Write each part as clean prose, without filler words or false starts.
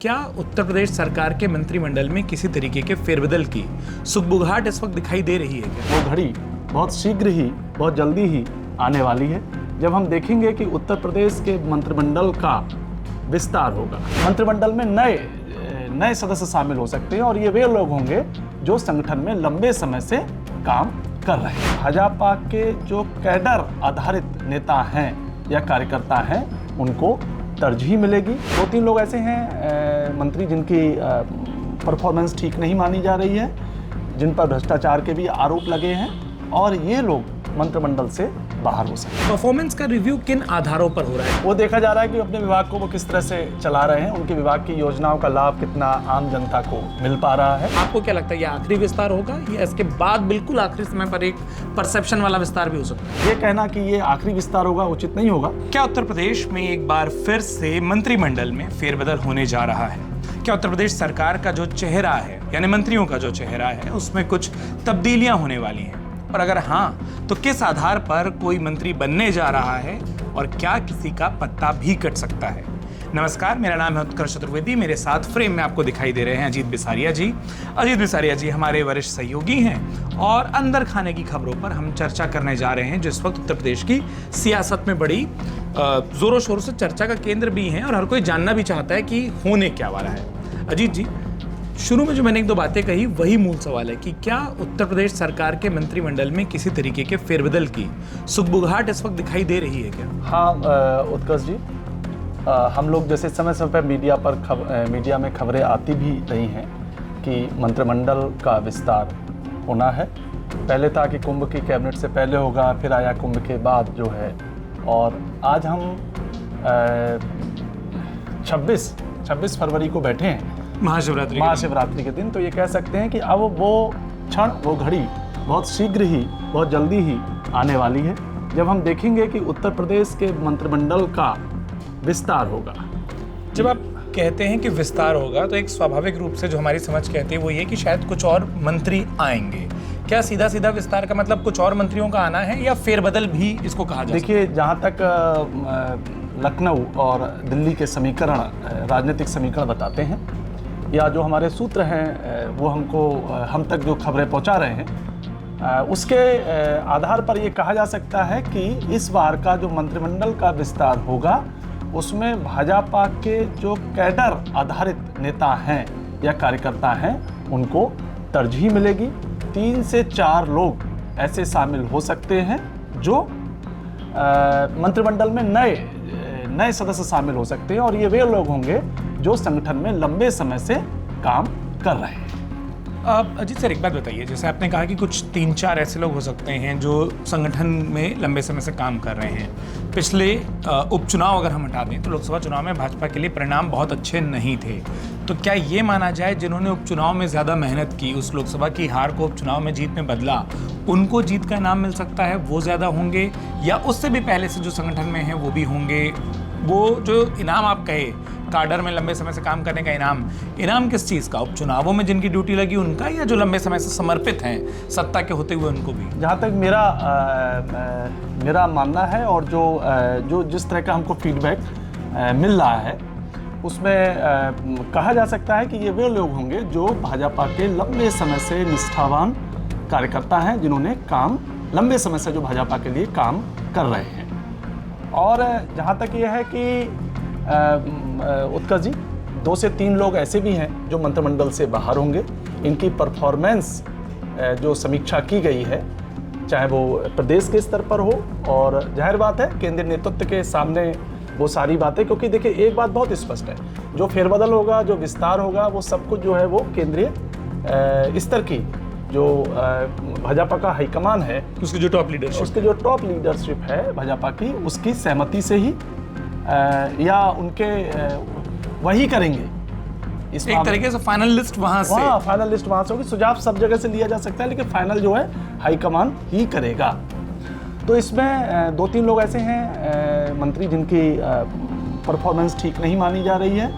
क्या उत्तर प्रदेश सरकार के मंत्रिमंडल में किसी तरीके के फेरबदल की सुगबुगाहट इस वक्त दिखाई दे रही है क्या? वो घड़ी बहुत शीघ्र ही, बहुत जल्दी ही आने वाली है जब हम देखेंगे कि उत्तर प्रदेश के मंत्रिमंडल का विस्तार होगा। मंत्रिमंडल में नए सदस्य शामिल हो सकते हैं और ये वे लोग होंगे जो संगठन में लंबे समय से काम कर रहे हैं। भाजपा के जो कैडर आधारित नेता हैं या कार्यकर्ता हैं उनको तरजीह मिलेगी। 2-3 लोग ऐसे हैं मंत्री जिनकी परफॉर्मेंस ठीक नहीं मानी जा रही है, जिन पर भ्रष्टाचार के भी आरोप लगे हैं और ये लोग मंत्रिमंडल से बाहर हो सकते हैं। परफॉर्मेंस का रिव्यू किन आधारों पर हो रहा है? वो देखा जा रहा है कि अपने विभाग को वो किस तरह से चला रहे हैं, उनके विभाग की योजनाओं का लाभ कितना आम जनता को मिल पा रहा है। आपको क्या लगता है, ये आखिरी विस्तार होगा या इसके बाद बिल्कुल आखिरी समय पर एक परसेप्शन वाला विस्तार भी हो सकता है? ये कहना कि ये आखिरी विस्तार होगा उचित नहीं होगा। क्या उत्तर प्रदेश में एक बार फिर से मंत्रिमंडल में फेरबदल होने जा रहा है? क्या उत्तर प्रदेश सरकार का जो चेहरा है, यानी मंत्रियों का जो चेहरा है, उसमें कुछ तब्दीलियां होने वाली हैं? और अगर हाँ, तो किस आधार पर कोई मंत्री बनने जा रहा है और क्या किसी का पत्ता भी कट सकता है? नमस्कार, मेरा नाम है उत्कर्ष चतुर्वेदी। मेरे साथ फ्रेम में आपको दिखाई दे रहे हैं अजीत बिसारिया जी। अजीत बिसारिया जी हमारे वरिष्ठ सहयोगी हैं और अंदर खाने की खबरों पर हम चर्चा करने जा रहे हैं, जो इस वक्त उत्तर प्रदेश की सियासत में बड़ी जोरों शोरों से चर्चा का केंद्र भी है और हर कोई जानना भी चाहता है कि होने क्या वाला है। अजीत जी, शुरू में जो मैंने 1-2 बातें कही वही मूल सवाल है कि क्या उत्तर प्रदेश सरकार के मंत्रिमंडल में किसी तरीके के फेरबदल की सुगबुगाहट इस वक्त दिखाई दे रही है क्या? हाँ उत्कर्ष जी, हम लोग जैसे समय समय पर मीडिया में खबरें आती भी रही हैं कि मंत्रिमंडल का विस्तार होना है। पहले था कि कुंभ की कैबिनेट से पहले होगा, फिर आया कुंभ के बाद जो है, और आज हम 26 फरवरी को बैठे हैं महाशिवरात्रि के दिन। तो ये कह सकते हैं कि अब वो क्षण, वो घड़ी बहुत शीघ्र ही, बहुत जल्दी ही आने वाली है जब हम देखेंगे कि उत्तर प्रदेश के मंत्रिमंडल का विस्तार होगा। जब आप कहते हैं कि विस्तार होगा तो एक स्वाभाविक रूप से जो हमारी समझ कहती है वो ये कि शायद कुछ और मंत्री आएंगे। क्या सीधा सीधा विस्तार का मतलब कुछ और मंत्रियों का आना है या फेरबदल भी इसको कहा जाए? देखिए, जहाँ तक लखनऊ और दिल्ली के समीकरण, राजनीतिक समीकरण बताते हैं या जो हमारे सूत्र हैं वो हम तक जो खबरें पहुंचा रहे हैं, उसके आधार पर ये कहा जा सकता है कि इस बार का जो मंत्रिमंडल का विस्तार होगा उसमें भाजपा के जो कैडर आधारित नेता हैं या कार्यकर्ता हैं उनको तरजीह मिलेगी। 3 से 4 लोग ऐसे शामिल हो सकते हैं जो मंत्रिमंडल में नए सदस्य शामिल हो सकते हैं और ये वे लोग होंगे जो संगठन में लंबे समय से काम कर रहे हैं। अजीत सर, एक बात बताइए, जैसे आपने कहा कि कुछ 3-4 ऐसे लोग हो सकते हैं जो संगठन में लंबे समय से काम कर रहे हैं। पिछले उपचुनाव अगर हम हटा दें तो लोकसभा चुनाव में भाजपा के लिए परिणाम बहुत अच्छे नहीं थे। तो क्या ये माना जाए जिन्होंने उपचुनाव में ज़्यादा मेहनत की, उस लोकसभा की हार को उपचुनाव में जीत में बदला, उनको जीत का इनाम मिल सकता है, वो ज़्यादा होंगे, या उससे भी पहले से जो संगठन में हैं वो भी होंगे? वो जो इनाम आप कहे, काडर में लंबे समय से काम करने का इनाम किस चीज़ का? उपचुनावों में जिनकी ड्यूटी लगी उनका, या जो लंबे समय से समर्पित हैं सत्ता के होते हुए उनको भी? जहाँ तक मेरा मानना है और जो जिस तरह का हमको फीडबैक मिल रहा है उसमें कहा जा सकता है कि ये वे लोग होंगे जो भाजपा के लंबे समय से निष्ठावान कार्यकर्ता हैं, जिन्होंने लंबे समय से जो भाजपा के लिए काम कर रहे हैं। और जहाँ तक ये है कि उत्कर्ष जी, 2 से 3 लोग ऐसे भी हैं जो मंत्रिमंडल से बाहर होंगे। इनकी परफॉर्मेंस जो समीक्षा की गई है, चाहे वो प्रदेश के स्तर पर हो, और जाहिर बात है केंद्रीय नेतृत्व के सामने वो सारी बातें, क्योंकि देखिए एक बात बहुत स्पष्ट है, जो फेरबदल होगा, जो विस्तार होगा, वो सब कुछ जो है वो केंद्रीय स्तर की जो भाजपा का हाईकमान है, उसकी जो टॉप लीडरशिप है भाजपा की, उसकी सहमति से ही या उनके वही करेंगे। एक तरीके से फाइनल लिस्ट वहाँ से होगी। सुझाव सब जगह से लिया जा सकता है, लेकिन फाइनल जो है हाईकमान ही करेगा। तो इसमें 2-3 लोग ऐसे हैं मंत्री जिनकी परफॉर्मेंस ठीक नहीं मानी जा रही है,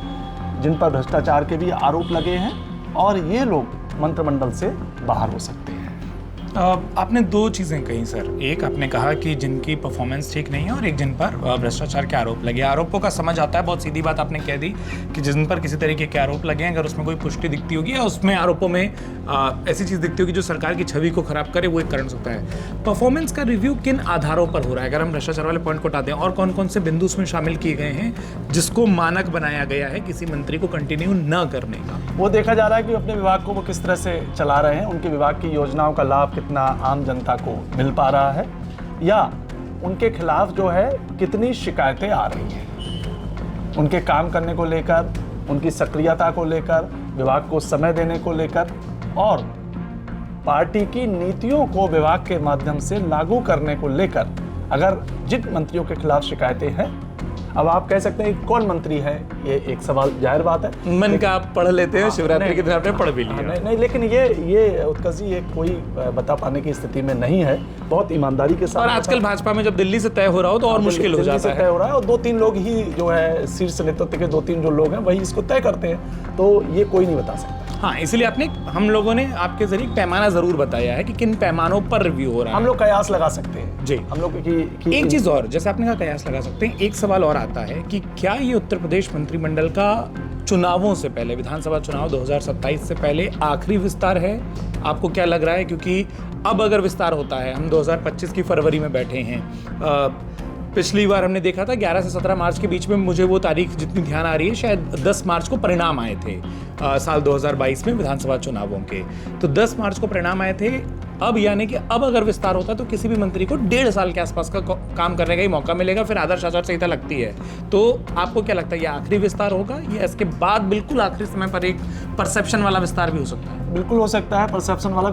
जिन पर भ्रष्टाचार के भी आरोप लगे हैं और ये लोग मंत्रिमंडल से बाहर हो सकते हैं। आपने दो चीज़ें कही सर। एक आपने कहा कि जिनकी परफॉर्मेंस ठीक नहीं है और एक जिन पर भ्रष्टाचार के आरोप लगे। आरोपों का समझ आता है, बहुत सीधी बात आपने कह दी कि जिन पर किसी तरीके के आरोप लगे हैं, अगर उसमें कोई पुष्टि दिखती होगी या उसमें आरोपों में ऐसी चीज़ दिखती होगी जो सरकार की छवि को खराब करे, वो एक कारण सकता है। परफॉर्मेंस का रिव्यू किन आधारों पर हो रहा है, अगर हम भ्रष्टाचार वाले पॉइंट को हटाते हैं, और कौन कौन से बिंदु उसमें शामिल किए गए हैं जिसको मानक बनाया गया है किसी मंत्री को कंटिन्यू न करने का? वो देखा जा रहा है कि अपने विभाग को वो किस तरह से चला रहे हैं, उनके विभाग की योजनाओं का लाभ कितना आम जनता को मिल पा रहा है, या उनके खिलाफ जो है कितनी शिकायतें आ रही हैं, उनके काम करने को लेकर, उनकी सक्रियता को लेकर, विभाग को समय देने को लेकर, और पार्टी की नीतियों को विभाग के माध्यम से लागू करने को लेकर अगर जिन मंत्रियों के खिलाफ शिकायतें हैं। अब आप कह सकते हैं कौन मंत्री है, ये एक सवाल जाहिर बात है, मन का आप पढ़ लेते हैं, शिवरात्रि के दिन आपने पढ़ भी लिया। नहीं, लेकिन ये उत्कर्ष जी ये कोई बता पाने की स्थिति में नहीं है, बहुत ईमानदारी के साथ। और आजकल भाजपा में जब दिल्ली से तय हो रहा हो तो और मुश्किल हो जाता है। तय हो रहा है और 2-3 लोग ही जो है शीर्ष नेतृत्व के 2-3 जो लोग हैं वही इसको तय करते हैं, तो ये कोई नहीं बता सकता। हाँ, इसीलिए हम लोगों ने आपके जरिए पैमाना जरूर बताया है कि किन पैमानों पर रिव्यू हो रहा है। हम लोग कयास लगा सकते हैं जी। हम लोग की एक चीज और, जैसे आपने कहा कयास लगा सकते हैं, एक सवाल और आता है कि क्या ये उत्तर प्रदेश मंत्रिमंडल का चुनावों से पहले, विधानसभा चुनाव 2027 से पहले आखिरी विस्तार है? आपको क्या लग रहा है? क्योंकि अब अगर विस्तार होता है, हम 2025 की फरवरी में बैठे हैं, पिछली बार हमने देखा था 11 से 17 मार्च के बीच में, मुझे वो तारीख जितनी ध्यान आ रही है, शायद 10 मार्च को परिणाम आए थे साल 2022 में विधानसभा चुनावों के। तो 10 मार्च को परिणाम आए थे। अब यानी कि अब अगर विस्तार होता तो किसी भी मंत्री को 1.5 साल के आसपास का काम करने का ही मौका मिलेगा, फिर आदर्श आचार संहिता लगती है। तो आपको क्या लगता है, ये आखिरी विस्तार होगा या इसके बाद बिल्कुल आखिरी समय पर एक परसेप्शन वाला विस्तार भी हो सकता है? बिल्कुल हो सकता है परसेप्शन वाला।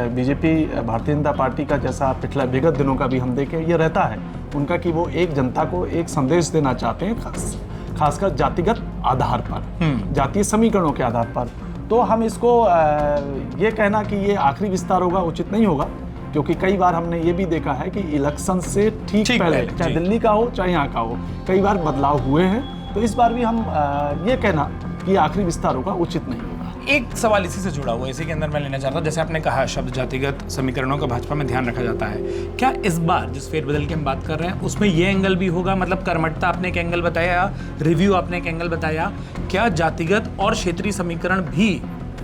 बीजेपी, भारतीय जनता पार्टी का जैसा पिछला विगत दिनों का भी हम देखें, ये रहता है उनका कि वो एक जनता को एक संदेश देना चाहते हैं, खासकर जातिगत आधार पर, जातीय समीकरणों के आधार पर। तो हम इसको ये कहना कि ये आखिरी विस्तार होगा उचित नहीं होगा, क्योंकि कई बार हमने ये भी देखा है कि इलेक्शन से ठीक पहले, चाहे दिल्ली का हो चाहे यहाँ का हो, कई बार बदलाव हुए हैं। तो इस बार भी हम ये कहना कि आखिरी विस्तार होगा उचित नहीं होगा। एक सवाल इसी से जुड़ा हुआ है, इसी के अंदर मैं लेना चाहता हूँ। जैसे आपने कहा शब्द जातिगत समीकरणों का भाजपा में ध्यान रखा जाता है, क्या इस बार जिस फेरबदल की हम बात कर रहे हैं उसमें ये एंगल भी होगा? मतलब कर्मठता आपने एक एंगल बताया, रिव्यू आपने एक एंगल बताया, क्या जातिगत और क्षेत्रीय समीकरण भी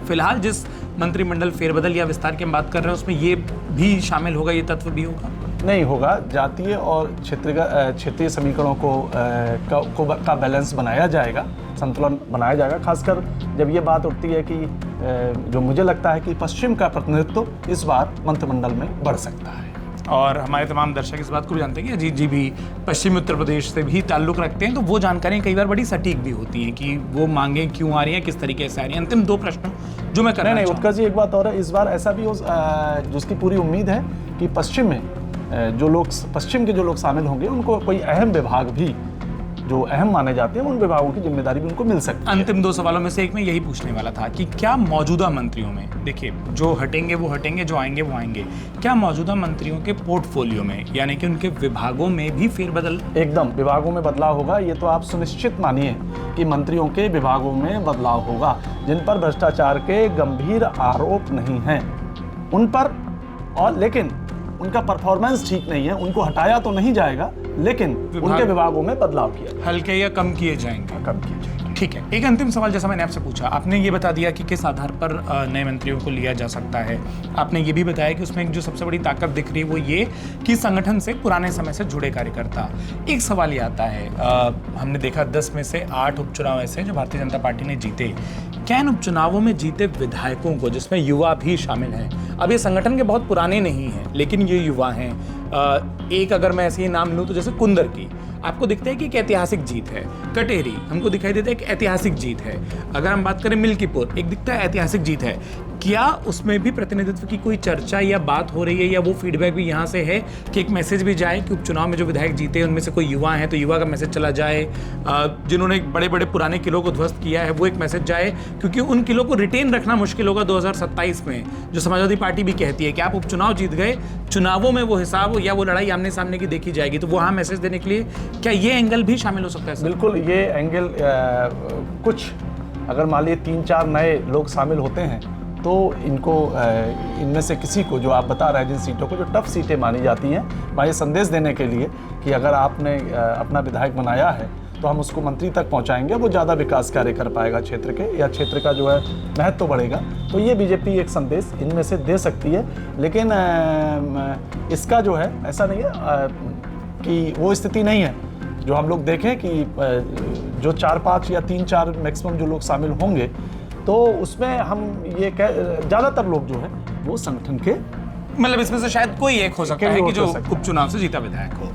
फिलहाल जिस मंत्रिमंडल फेरबदल या विस्तार की हम बात कर रहे हैं उसमें ये भी शामिल होगा, ये तत्व भी होगा? नहीं होगा। जातीय और क्षेत्रीय समीकरणों का बैलेंस बनाया जाएगा, संतुलन बनाया जाएगा। खासकर जब ये बात उठती है कि जो मुझे लगता है कि पश्चिम का प्रतिनिधित्व इस बार मंत्रिमंडल में बढ़ सकता है। और हमारे तमाम दर्शक इस बात को भी जानते हैं कि अजीत जी भी पश्चिमी उत्तर प्रदेश से भी ताल्लुक़ रखते हैं, तो वो जानकारियाँ कई बार बड़ी सटीक भी होती हैं कि वो मांगें क्यों आ रही हैं, किस तरीके से आ रही हैं। अंतिम 2 प्रश्न जो मैं करना नहीं, उत्कर्ष जी एक बात और है, इस बार ऐसा भी हो जिसकी पूरी उम्मीद है कि पश्चिम में पश्चिम के जो लोग शामिल होंगे उनको कोई अहम विभाग भी जो अहम माने जाते हैं, उन विभागों की जिम्मेदारी भी उनको मिल सकती है। अंतिम 2 सवालों में से एक मैं यही पूछने वाला था कि क्या मौजूदा मंत्रियों में, देखिए जो हटेंगे वो हटेंगे, जो आएंगे वो आएंगे, क्या मौजूदा मंत्रियों के पोर्टफोलियो में यानी कि उनके विभागों में भी फेरबदल? एकदम विभागों में बदलाव होगा। ये तो आप सुनिश्चित मानिए कि मंत्रियों के विभागों में बदलाव होगा। जिन पर भ्रष्टाचार के गंभीर आरोप नहीं हैं उन पर, और लेकिन उनका परफॉर्मेंस ठीक नहीं है, उनको हटाया तो नहीं जाएगा, लेकिन उनके विभागों में बदलाव किया जाएगा। हल्के या कम किए जाएंगे? कम किए जाएंगे। ठीक है। एक अंतिम सवाल, जैसा मैंने आपसे पूछा, आपने ये बता दिया कि किस आधार पर नए मंत्रियों को लिया जा सकता है। आपने ये भी बताया कि उसमें जो सबसे बड़ी ताकत दिख रही है वो ये कि संगठन से पुराने समय से जुड़े कार्यकर्ता। एक सवाल ये आता है, हमने देखा 10 में से 8 उपचुनाव ऐसे जो भारतीय जनता पार्टी ने जीते। क्या इन उपचुनावों में जीते विधायकों को, जिसमें युवा भी शामिल हैं, अब ये संगठन के बहुत पुराने नहीं हैं लेकिन ये युवा हैं, एक अगर मैं ऐसे ही नाम लूँ तो जैसे कुंदर की, आपको दिखता है कि एक ऐतिहासिक जीत है। कटेरी हमको दिखाई देता है एक ऐतिहासिक जीत है। अगर हम बात करें मिल्कीपुर, एक दिखता है ऐतिहासिक जीत है। क्या उसमें भी प्रतिनिधित्व की कोई चर्चा या बात हो रही है, या वो फीडबैक भी यहाँ से है कि एक मैसेज भी जाए कि उपचुनाव में जो विधायक जीते उनमें से कोई युवा हैं तो युवा का मैसेज चला जाए, जिन्होंने बड़े बड़े पुराने किलों को ध्वस्त किया है वो एक मैसेज जाए, क्योंकि उन किलों को रिटेन रखना मुश्किल होगा 2027 में, जो समाजवादी पार्टी भी कहती है कि आप उपचुनाव जीत गए, चुनावों में वो हिसाब या वो लड़ाई आमने सामने की देखी जाएगी। तो वहाँ मैसेज देने के लिए क्या ये एंगल भी शामिल हो सकता है? बिल्कुल, ये एंगल कुछ अगर मान लीजिए 3-4 नए लोग शामिल होते हैं तो इनको इनमें से किसी को, जो आप बता रहे हैं जिन सीटों को जो टफ सीटें मानी जाती हैं, मैं ये संदेश देने के लिए कि अगर आपने अपना विधायक बनाया है तो हम उसको मंत्री तक पहुंचाएंगे, वो ज़्यादा विकास कार्य कर पाएगा क्षेत्र के, या क्षेत्र का जो है महत्व तो बढ़ेगा। तो ये बीजेपी एक संदेश इनमें से दे सकती है, लेकिन इसका जो है ऐसा नहीं है कि वो स्थिति नहीं है जो हम लोग देखें कि जो 4-5 या 3-4 मैक्सिमम जो लोग शामिल होंगे, तो उसमें हम ये ज़्यादातर लोग जो है वो संगठन के, मतलब इसमें से शायद कोई एक हो सकता है कि जो उपचुनाव से जीता विधायक हो।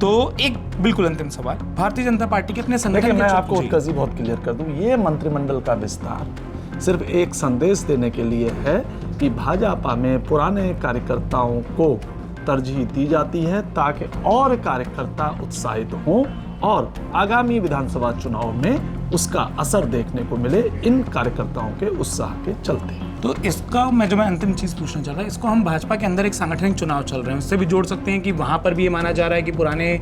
तो एक बिल्कुल अंतिम सवाल, भारतीय जनता पार्टी के अपने संगठन, देखिए मैं आपको उत्कर्ष बहुत क्लियर कर दूं, ये मंत्रिमंडल का विस्तार सिर्फ एक संदेश देने के लिए है कि भाजपा में पुराने कार्यकर्ताओं को तरजीह दी जाती है ताकि और कार्यकर्ता उत्साहित हों और आगामी विधानसभा चुनाव में उसका असर देखने को मिले इन कार्यकर्ताओं के उत्साह के चलते। तो इसका मैं अंतिम चीज़ पूछना चाह रहा हूँ, इसको हम भाजपा के अंदर एक सांगठनिक चुनाव चल रहे हैं उससे भी जोड़ सकते हैं कि वहाँ पर भी ये माना जा रहा है कि पुराने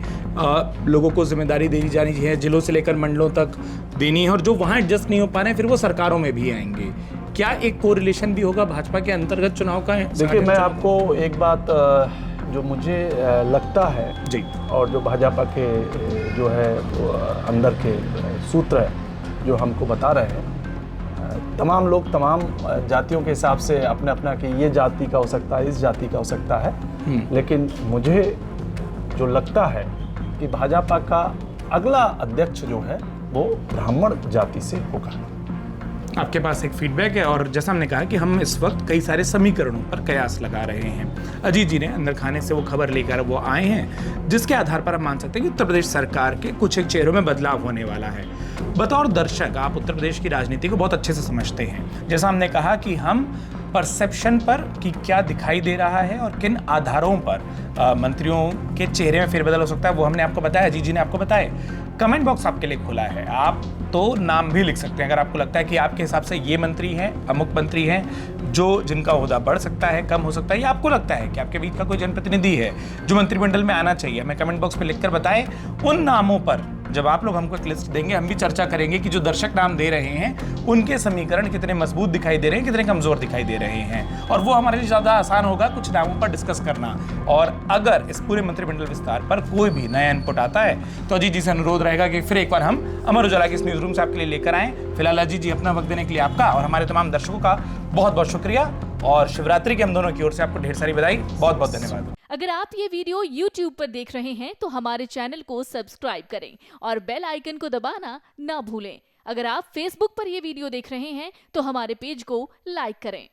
लोगों को जिम्मेदारी दी जानी चाहिए, जिलों से लेकर मंडलों तक देनी है, और जो वहाँ एडजस्ट नहीं हो पा रहे हैं फिर वो सरकारों में भी आएंगे। क्या एक कोरिलेशन भी होगा भाजपा के अंतर्गत चुनाव का? देखिए मैं आपको एक बात जो मुझे लगता है जी, और जो भाजपा के जो है अंदर के सूत्र है जो हमको बता रहे हैं, तमाम लोग तमाम जातियों के हिसाब से अपने अपना कि ये जाति का हो सकता है, इस जाति का हो सकता है, लेकिन मुझे जो लगता है कि भाजपा का अगला अध्यक्ष जो है वो ब्राह्मण जाति से होगा। आपके पास एक फीडबैक है, और जैसा हमने कहा कि हम इस वक्त कई सारे समीकरणों पर कयास लगा रहे हैं। अजीत जी ने अंदर खाने से वो खबर लेकर वो आए हैं जिसके आधार पर हम मान सकते हैं कि उत्तर प्रदेश सरकार के कुछ एक चेहरों में बदलाव होने वाला है। बतौर दर्शक आप उत्तर प्रदेश की राजनीति को बहुत अच्छे से समझते हैं। जैसा हमने कहा कि हम परसेप्शन पर कि क्या दिखाई दे रहा है और किन आधारों पर मंत्रियों के चेहरे में फेरबदल हो सकता है वो हमने आपको बताया, अजीत जी ने आपको बताया। कमेंट बॉक्स आपके लिए खुला है, आप तो नाम भी लिख सकते हैं अगर आपको लगता है कि आपके हिसाब से ये मंत्री हैं, अमुक मंत्री हैं जो जिनका ओहदा बढ़ सकता है, कम हो सकता है, या आपको लगता है कि आपके बीच का कोई जनप्रतिनिधि है जो मंत्रिमंडल में आना चाहिए। हमें कमेंट बॉक्स में लिखकर बताएं। उन नामों पर जब आप लोग हमको एक लिस्ट देंगे हम भी चर्चा करेंगे कि जो दर्शक नाम दे रहे हैं उनके समीकरण कितने मजबूत दिखाई दे रहे हैं, कितने कमजोर दिखाई दे रहे हैं, और वो हमारे लिए ज़्यादा आसान होगा कुछ नामों पर डिस्कस करना। और अगर इस पूरे मंत्रिमंडल विस्तार पर कोई भी नया इनपुट आता है तो अजीत जी से अनुरोध रहेगा कि फिर एक बार हम अमर उजाला के इस न्यूज रूम से आपके लिए लेकर आएं। फिलहाल अजीत जी अपना वक्त देने के लिए आपका और हमारे तमाम दर्शकों का बहुत बहुत शुक्रिया, और शिवरात्रि के हम दोनों की ओर से आपको ढेर सारी बधाई, बहुत बहुत धन्यवाद। अगर आप ये वीडियो YouTube पर देख रहे हैं तो हमारे चैनल को सब्सक्राइब करें और बेल आइकन को दबाना ना भूलें। अगर आप Facebook पर ये वीडियो देख रहे हैं तो हमारे पेज को लाइक करें।